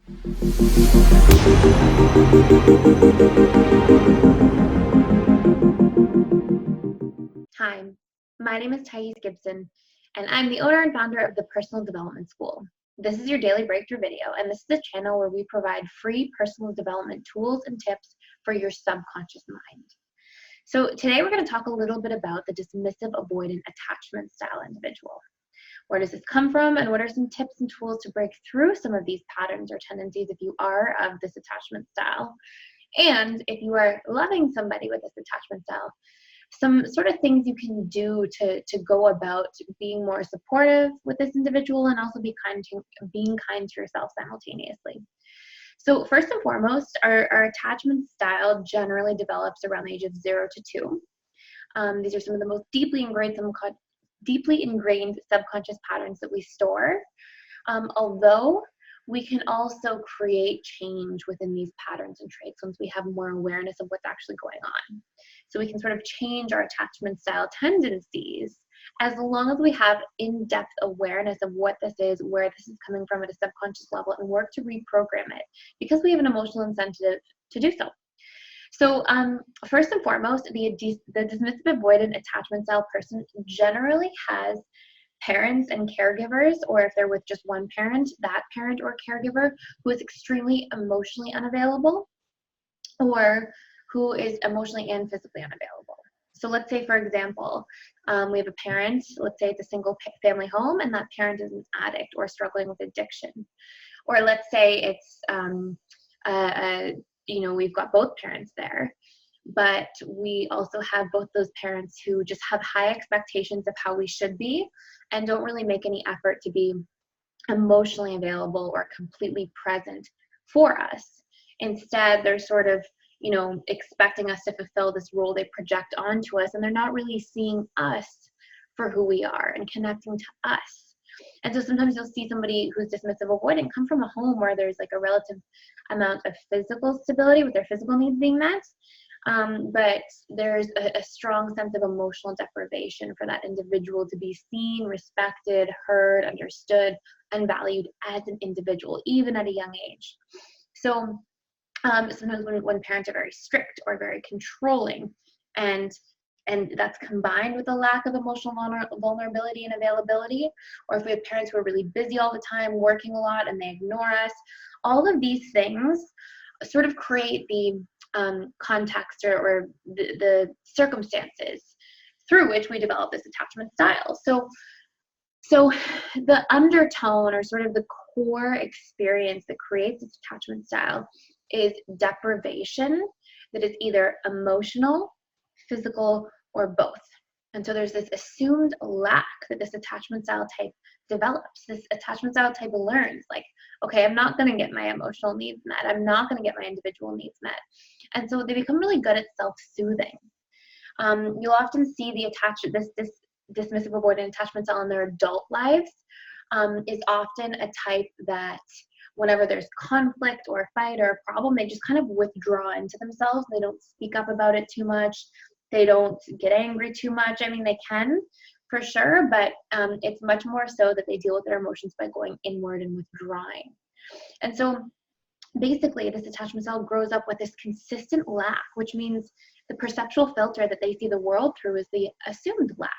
Hi, my name is Gibson, and I'm the owner and founder of the Personal Development School. This is your daily breakthrough video, and this is a channel where we provide free personal development tools and tips for your subconscious mind. So today we're going to talk a little bit about the dismissive avoidant attachment style individual. Where does this come from, and what are some tips and tools to break through some of these patterns or tendencies if you are of this attachment style? And if you are loving somebody with this attachment style, some sort of things you can do to go about being more supportive with this individual and also being kind to yourself simultaneously. So first and foremost, our attachment style generally develops around the age of 0 to 2. These are some of the most deeply ingrained subconscious patterns that we store, although we can also create change within these patterns and traits once we have more awareness of what's actually going on. So we can sort of change our attachment style tendencies as long as we have in-depth awareness of what this is, where this is coming from at a subconscious level, and work to reprogram it because we have an emotional incentive to do so. So first and foremost, the dismissive avoidant attachment style person generally has parents and caregivers, or if they're with just one parent, that parent or caregiver who is extremely emotionally unavailable or who is emotionally and physically unavailable. So let's say, for example, we have a parent, let's say it's a single family home, and that parent is an addict or struggling with addiction. Or let's say it's, we've got both parents there, but we also have both those parents who just have high expectations of how we should be and don't really make any effort to be emotionally available or completely present for us. Instead, they're sort of, expecting us to fulfill this role they project onto us, and they're not really seeing us for who we are and connecting to us. And so sometimes you'll see somebody who's dismissive avoidant come from a home where there's like a relative amount of physical stability with their physical needs being met, but there's a strong sense of emotional deprivation for that individual to be seen, respected, heard, understood, and valued as an individual, even at a young age. So sometimes when parents are very strict or very controlling, and that's combined with a lack of emotional vulnerability and availability, or if we have parents who are really busy all the time, working a lot, and they ignore us, all of these things sort of create the context or the circumstances through which we develop this attachment style. So the undertone or sort of the core experience that creates this attachment style is deprivation that is either emotional, physical, or both. And so there's this assumed lack that this attachment style type develops. This attachment style type learns, like, okay, I'm not going to get my emotional needs met. I'm not going to get my individual needs met. And so they become really good at self-soothing. You'll often see this dismissive avoidant attachment style in their adult lives is often a type that whenever there's conflict or a fight or a problem, they just kind of withdraw into themselves. They don't speak up about it too much. They don't get angry too much. I mean, they can for sure, but it's much more so that they deal with their emotions by going inward and withdrawing. And so basically, this attachment style grows up with this consistent lack, which means the perceptual filter that they see the world through is the assumed lack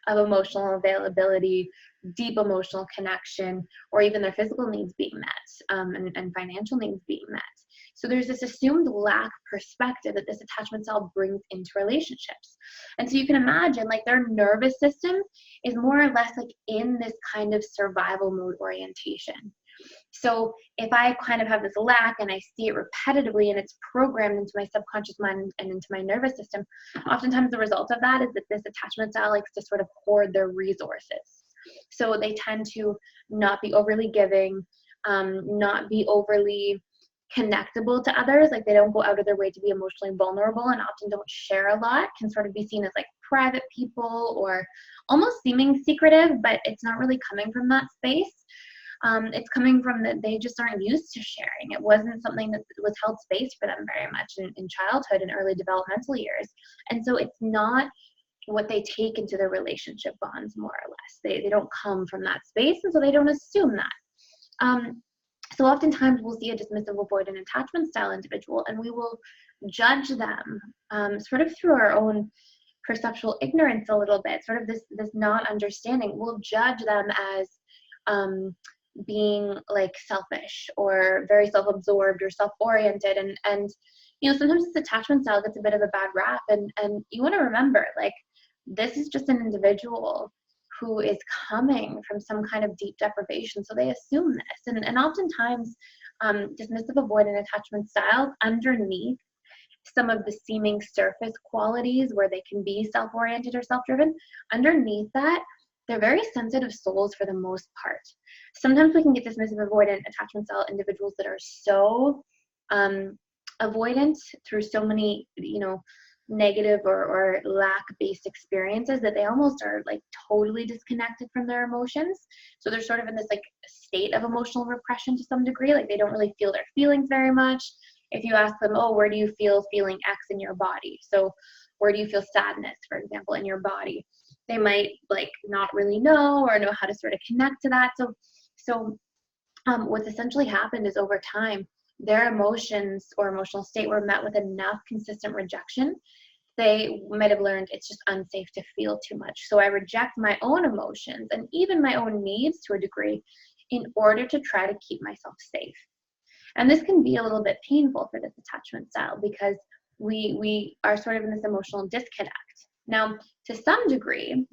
of emotional availability, deep emotional connection, or even their physical needs being met, and financial needs being met. So there's this assumed lack perspective that this attachment style brings into relationships. And so you can imagine like their nervous system is more or less like in this kind of survival mode orientation. So if I kind of have this lack and I see it repetitively and it's programmed into my subconscious mind and into my nervous system, oftentimes the result of that is that this attachment style likes to sort of hoard their resources. So they tend to not be overly giving, not be overly connectable to others. Like they don't go out of their way to be emotionally vulnerable and often don't share a lot, can sort of be seen as like private people or almost seeming secretive, but it's not really coming from that space. It's coming from that they just aren't used to sharing. It wasn't something that was held space for them very much in childhood and early developmental years. And so it's not what they take into their relationship bonds, more or less. They don't come from that space, and so they don't assume that. So oftentimes we'll see a dismissive avoidant attachment style individual, and we will judge them sort of through our own perceptual ignorance a little bit, sort of this not understanding. We'll judge them as being like selfish or very self-absorbed or self-oriented, and you know, sometimes this attachment style gets a bit of a bad rap, and you want to remember, like, this is just an individual who is coming from some kind of deep deprivation, so they assume this, and oftentimes dismissive avoidant attachment styles, underneath some of the seeming surface qualities where they can be self-oriented or self-driven, underneath that, they're very sensitive souls for the most part. Sometimes we can get dismissive avoidant attachment style individuals that are so avoidant through so many, you know, negative or lack-based experiences that they almost are like totally disconnected from their emotions. So they're sort of in this like state of emotional repression to some degree, like they don't really feel their feelings very much. If you ask them, oh, where do you feel feeling X in your body? So where do you feel sadness, for example, in your body? They might like not really know or know how to sort of connect to that. So what's essentially happened is over time, their emotions or emotional state were met with enough consistent rejection. They might have learned it's just unsafe to feel too much. So I reject my own emotions and even my own needs to a degree in order to try to keep myself safe. And this can be a little bit painful for this attachment style because we are sort of in this emotional disconnect. Now, to some degree,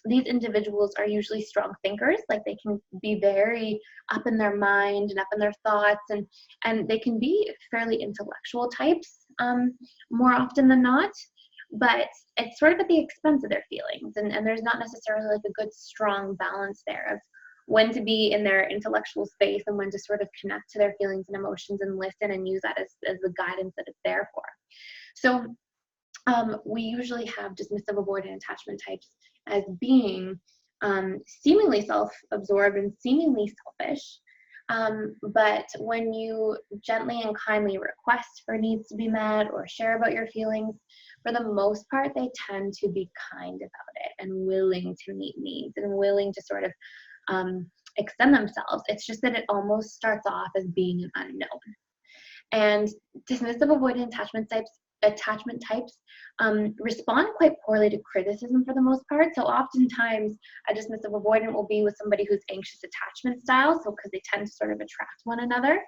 these individuals are usually strong thinkers. Like they can be very up in their mind and up in their thoughts, and they can be fairly intellectual types more often than not. But it's sort of at the expense of their feelings, and there's not necessarily like a good strong balance there of when to be in their intellectual space and when to sort of connect to their feelings and emotions and listen and use that as the guidance that it's there for. So we usually have dismissive avoidant attachment types as being seemingly self-absorbed and seemingly selfish. But when you gently and kindly request for needs to be met or share about your feelings, for the most part, they tend to be kind about it and willing to meet needs and willing to sort of extend themselves. It's just that it almost starts off as being an unknown. And dismissive avoidant attachment types respond quite poorly to criticism for the most part. So oftentimes a dismissive avoidant will be with somebody who's anxious attachment style, so because they tend to sort of attract one another.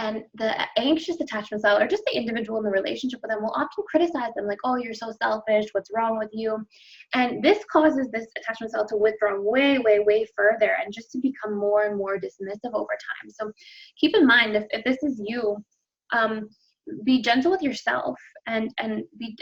And the anxious attachment style, or just the individual in the relationship with them, will often criticize them like, oh, you're so selfish, what's wrong with you? And this causes this attachment style to withdraw way, way, way further and just to become more and more dismissive over time. So keep in mind, if this is you, be gentle with yourself and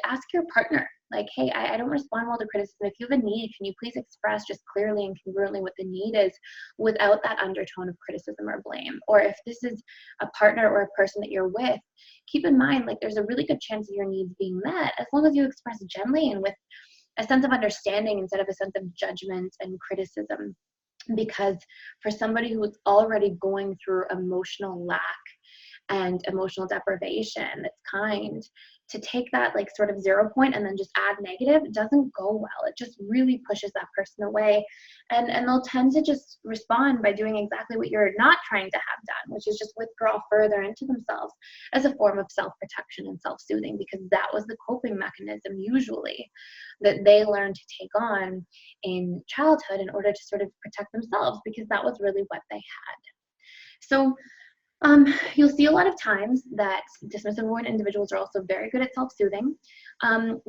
ask your partner, like, hey, I don't respond well to criticism. If you have a need, can you please express just clearly and congruently what the need is without that undertone of criticism or blame? Or if this is a partner or a person that you're with, keep in mind, like, there's a really good chance of your needs being met as long as you express gently and with a sense of understanding instead of a sense of judgment and criticism. Because for somebody who is already going through emotional lack and emotional deprivation, it's kind to take that like sort of 0 point and then just add negative, it doesn't go well. It just really pushes that person away, and they'll tend to just respond by doing exactly what you're not trying to have done, which is just withdraw further into themselves as a form of self-protection and self-soothing, because that was the coping mechanism usually that they learned to take on in childhood in order to sort of protect themselves, because that was really what they had. So you'll see a lot of times that dismissive avoidant individuals are also very good at self-soothing.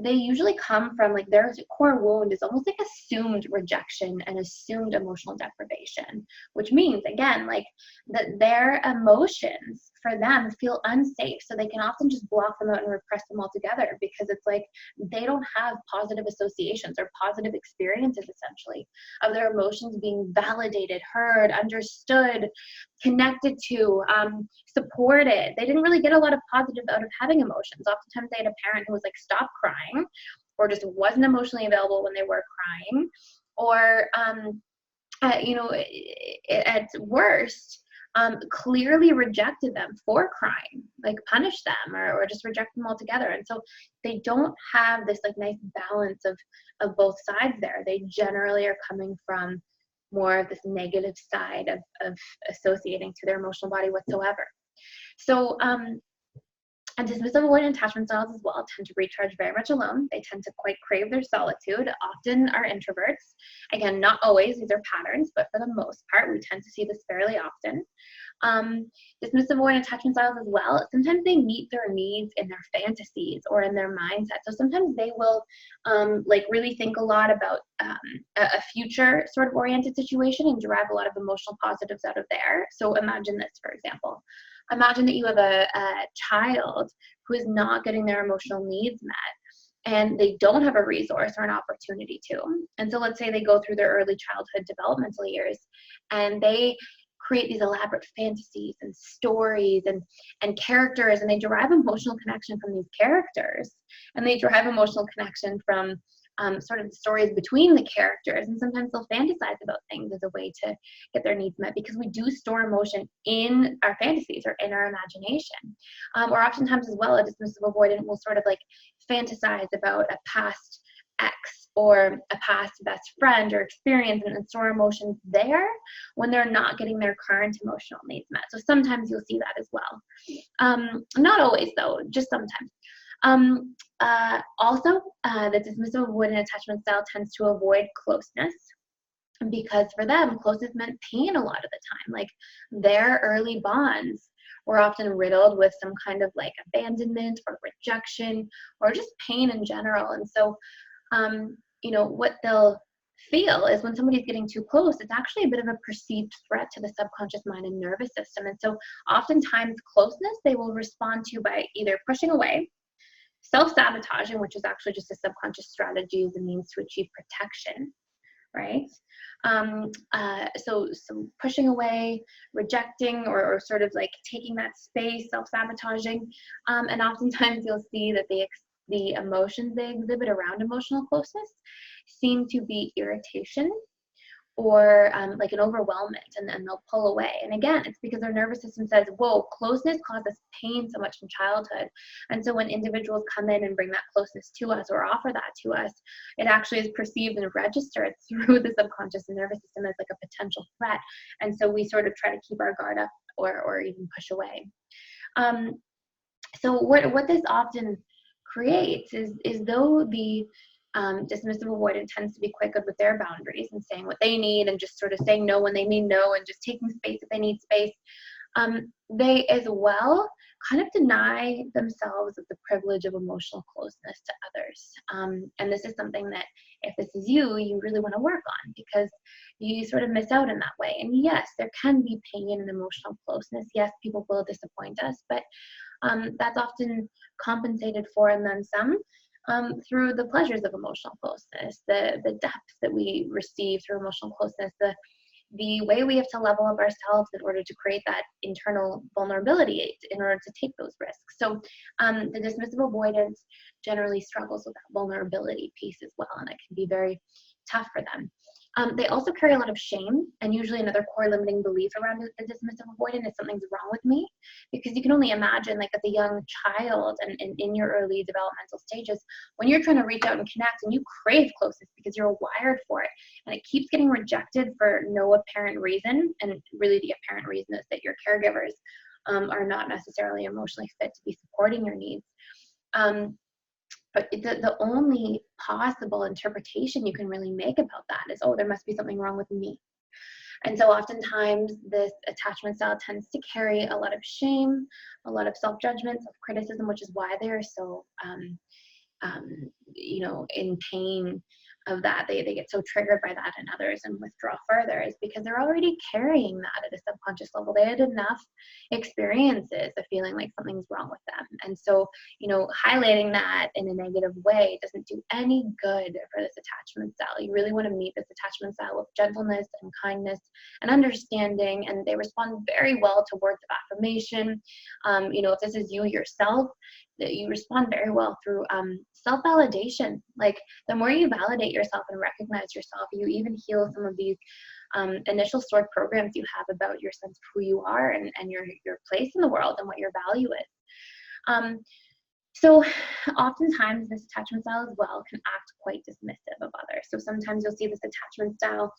They usually come from, like, their core wound is almost like assumed rejection and assumed emotional deprivation, which means, again, like, that their emotions for them feel unsafe, so they can often just block them out and repress them altogether, because it's like they don't have positive associations or positive experiences, essentially, of their emotions being validated, heard, understood, connected to, supported. They didn't really get a lot of positive out of having emotions. Oftentimes they had a parent who was like, stop crying, or just wasn't emotionally available when they were crying, or you know, at worst, clearly rejected them for crying, like punished them or just reject them altogether. And so they don't have this like nice balance of both sides there. They generally are coming from more of this negative side of associating to their emotional body whatsoever. So and dismissive avoidant attachment styles as well tend to recharge very much alone. They tend to quite crave their solitude, often are introverts. Again, not always, these are patterns, but for the most part, we tend to see this fairly often. Dismissive avoidant attachment styles as well, sometimes they meet their needs in their fantasies or in their mindset. So sometimes they will like really think a lot about a future sort of oriented situation and derive a lot of emotional positives out of there. So imagine this, for example. Imagine that you have a child who is not getting their emotional needs met, and they don't have a resource or an opportunity to. And so let's say they go through their early childhood developmental years, and they create these elaborate fantasies and stories and characters, and they derive emotional connection from these characters, and they derive emotional connection from sort of the stories between the characters, and sometimes they'll fantasize about things as a way to get their needs met, because we do store emotion in our fantasies or in our imagination. Or oftentimes as well, a dismissive avoidant will sort of like fantasize about a past ex or a past best friend or experience and store emotions there when they're not getting their current emotional needs met. So sometimes you'll see that as well. Not always though, just sometimes. Also, the dismissive avoidant attachment style tends to avoid closeness, because for them, closeness meant pain a lot of the time. Like their early bonds were often riddled with some kind of like abandonment or rejection or just pain in general. And so, you know, what they'll feel is when somebody's getting too close, it's actually a bit of a perceived threat to the subconscious mind and nervous system. And so oftentimes closeness, they will respond to by either pushing away, self-sabotaging, which is actually just a subconscious strategy as a means to achieve protection, right? So pushing away, rejecting, or sort of like taking that space, self-sabotaging, and oftentimes you'll see that the emotions they exhibit around emotional closeness seem to be irritation or like an overwhelmment, and then they'll pull away. And again, it's because their nervous system says, whoa, closeness causes pain so much in childhood. And so when individuals come in and bring that closeness to us or offer that to us, it actually is perceived and registered through the subconscious and nervous system as like a potential threat. And so we sort of try to keep our guard up or even push away. So what this often creates is though the dismissive avoidant tends to be quite good with their boundaries and saying what they need and just sort of saying no when they mean no and just taking space if they need space. They as well kind of deny themselves of the privilege of emotional closeness to others. And this is something that if this is you really want to work on, because you sort of miss out in that way. And yes, there can be pain and emotional closeness. Yes, people will disappoint us, but that's often compensated for and then some. Through the pleasures of emotional closeness, the depth that we receive through emotional closeness, the way we have to level up ourselves in order to create that internal vulnerability in order to take those risks. So the dismissive avoidance generally struggles with that vulnerability piece as well, and it can be very tough for them. They also carry a lot of shame, and usually another core limiting belief around the dismissive avoidant is something's wrong with me, because you can only imagine, like as a young child and in your early developmental stages, when you're trying to reach out and connect and you crave closeness because you're wired for it, and it keeps getting rejected for no apparent reason, and really the apparent reason is that your caregivers are not necessarily emotionally fit to be supporting your needs. But the only possible interpretation you can really make about that is, oh, there must be something wrong with me. And so oftentimes this attachment style tends to carry a lot of shame, a lot of self-judgment, self-criticism, which is why they're so, you know, in pain of that. They get so triggered by that in others and withdraw further, is because they're already carrying that at a subconscious level. They had enough experiences of feeling like something's wrong with them. And so, you know, highlighting that in a negative way doesn't do any good for this attachment style. You really want to meet this attachment style with gentleness and kindness and understanding, and they respond very well to words of affirmation. You know, if this is you yourself, that you respond very well through self-validation. Like the more you validate yourself and recognize yourself, you even heal some of these initial stored programs you have about your sense of who you are and your place in the world and what your value is. So oftentimes this attachment style as well can act quite dismissive of others. So sometimes you'll see this attachment style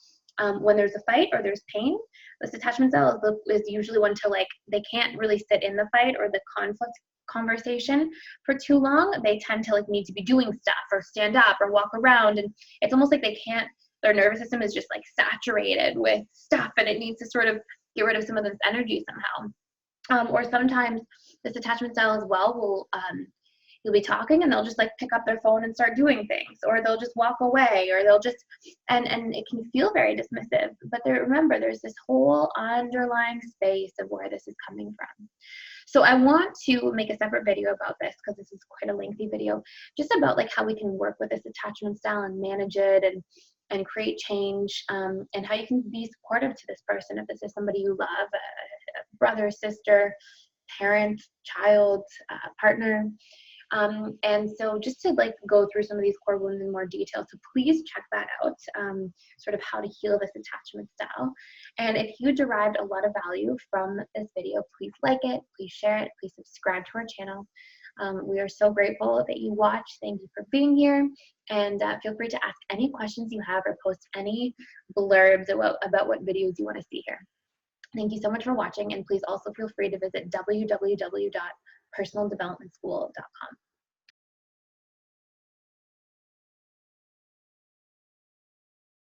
when there's a fight or there's pain. This attachment style is usually one to, like, they can't really sit in the fight or the conflict conversation for too long. They tend to, like, need to be doing stuff or stand up or walk around, and it's almost like they can't, their nervous system is just like saturated with stuff, and it needs to sort of get rid of some of this energy somehow. Or sometimes this attachment style as well will you'll be talking and they'll just like pick up their phone and start doing things, or they'll just walk away, or they'll just, and it can feel very dismissive. But remember, there's this whole underlying space of where this is coming from. So I want to make a separate video about this, because this is quite a lengthy video, just about like how we can work with this attachment style and manage it and create change, and how you can be supportive to this person if this is somebody you love, a brother, sister, parent, child, partner. And so just to like go through some of these core wounds in more detail, so please check that out, sort of how to heal this attachment style. And if you derived a lot of value from this video, please like it, please share it, please subscribe to our channel. We are so grateful that you watch. Thank you for being here, and feel free to ask any questions you have or post any blurbs about what videos you want to see here. Thank you so much for watching, and please also feel free to visit www.personaldevelopmentschool.com.